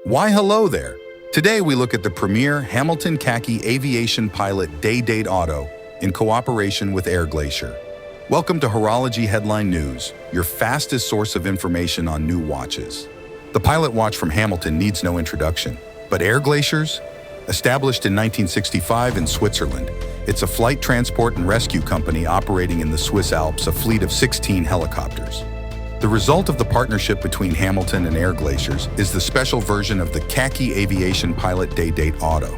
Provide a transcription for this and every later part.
Why hello there! Today we look at the premier Hamilton Khaki Aviation Pilot Day-Date Auto in cooperation with Air-Glacier. Welcome to Horology Headline News, your fastest source of information on new watches. The Pilot Watch from Hamilton needs no introduction, but Air-Glaciers? Established in 1965 in Switzerland, it's a flight transport and rescue company operating in the Swiss Alps, a fleet of 16 helicopters. The result of the partnership between Hamilton and Air-Glaciers is the special version of the Khaki Aviation Pilot Day-Date Auto.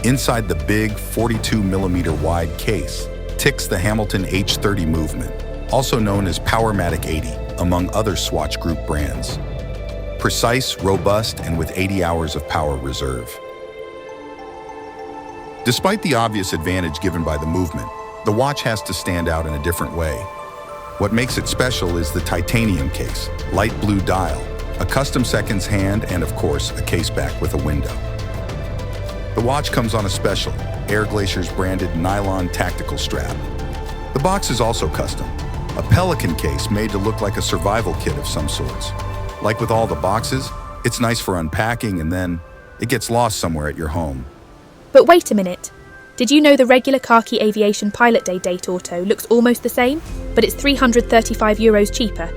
Inside the big 42mm wide case ticks the Hamilton H30 movement, also known as Powermatic 80, among other Swatch Group brands. Precise, robust, and with 80 hours of power reserve. Despite the obvious advantage given by the movement, the watch has to stand out in a different way. What makes it special is the titanium case, light blue dial, a custom seconds hand, and of course, a case back with a window. The watch comes on a special, Air-Glaciers branded nylon tactical strap. The box is also custom, a pelican case made to look like a survival kit of some sorts. Like with all the boxes, it's nice for unpacking and then it gets lost somewhere at your home. But wait a minute. Did you know the regular Khaki Aviation Pilot Day-Date Auto looks almost the same, but it's €335 cheaper?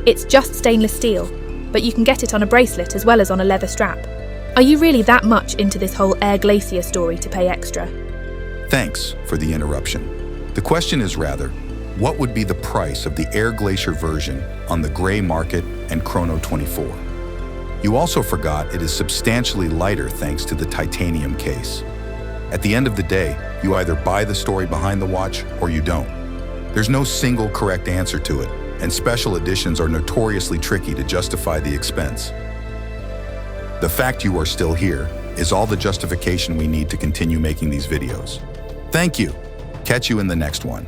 It's just stainless steel, but you can get it on a bracelet as well as on a leather strap. Are you really that much into this whole Air-Glacier story to pay extra? Thanks for the interruption. The question is rather, what would be the price of the Air-Glacier version on the gray market and Chrono 24? You also forgot it is substantially lighter thanks to the titanium case. At the end of the day, you either buy the story behind the watch or you don't. There's no single correct answer to it, and special editions are notoriously tricky to justify the expense. The fact you are still here is all the justification we need to continue making these videos. Thank you. Catch you in the next one.